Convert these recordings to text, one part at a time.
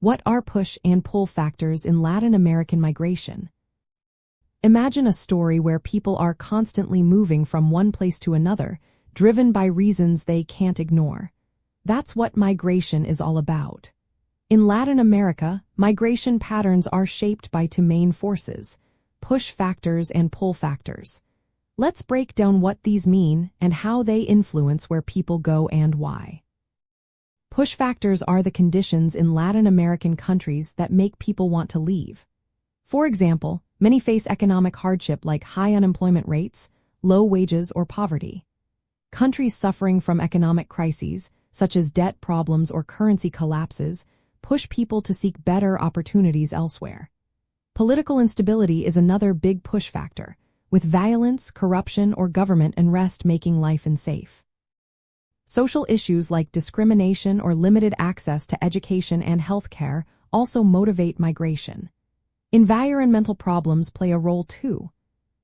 What are push and pull factors in Latin American migration? Imagine a story where people are constantly moving from one place to another, driven by reasons they can't ignore. That's what migration is all about. In Latin America, migration patterns are shaped by two main forces: push factors and pull factors. Let's break down what these mean and how they influence where people go and why. Push factors are the conditions in Latin American countries that make people want to leave. For example, many face economic hardship like high unemployment rates, low wages, or poverty. Countries suffering from economic crises, such as debt problems or currency collapses, push people to seek better opportunities elsewhere. Political instability is another big push factor, with violence, corruption, or government unrest making life unsafe. Social issues like discrimination or limited access to education and healthcare also motivate migration. Environmental problems play a role too.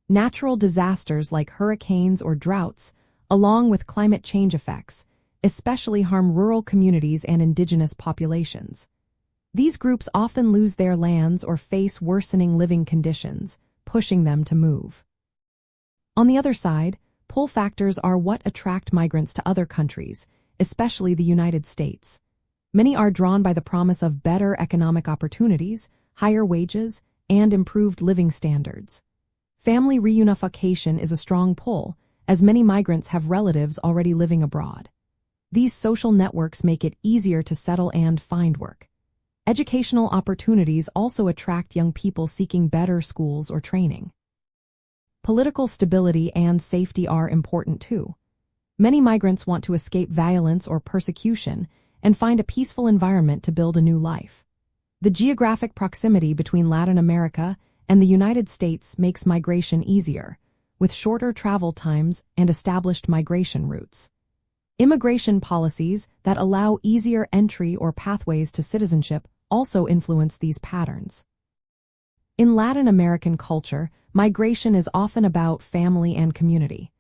Natural disasters like hurricanes or droughts, along with climate change effects, especially harm rural communities and indigenous populations. These groups often lose their lands or face worsening living conditions, pushing them to move. On the other side, pull factors are what attract migrants to other countries, especially the United States. Many are drawn by the promise of better economic opportunities, higher wages, and improved living standards. Family reunification is a strong pull, as many migrants have relatives already living abroad. These social networks make it easier to settle and find work. Educational opportunities also attract young people seeking better schools or training. Political stability and safety are important too. Many migrants want to escape violence or persecution and find a peaceful environment to build a new life. The geographic proximity between Latin America and the United States makes migration easier, with shorter travel times and established migration routes. Immigration policies that allow easier entry or pathways to citizenship also influence these patterns. In Latin American culture, migration is often about family and community.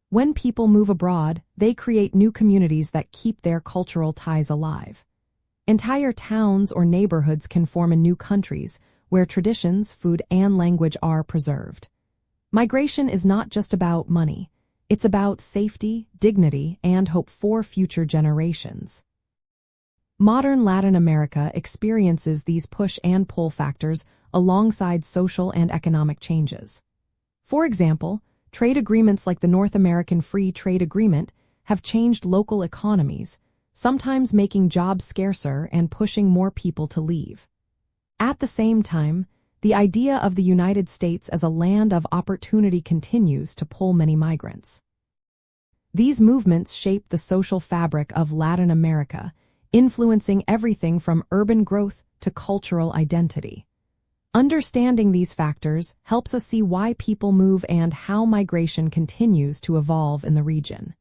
When people move abroad, they create new communities that keep their cultural ties alive. Entire towns or neighborhoods can form in new countries where traditions, food, and language are preserved. Migration is not just about money. It's about safety, dignity, and hope for future generations. Modern Latin America experiences these push and pull factors alongside social and economic changes. For example, trade agreements like the North American Free Trade Agreement have changed local economies, sometimes making jobs scarcer and pushing more people to leave. At the same time, the idea of the United States as a land of opportunity continues to pull many migrants. These movements shape the social fabric of Latin America, influencing everything from urban growth to cultural identity. Understanding these factors helps us see why people move and how migration continues to evolve in the region.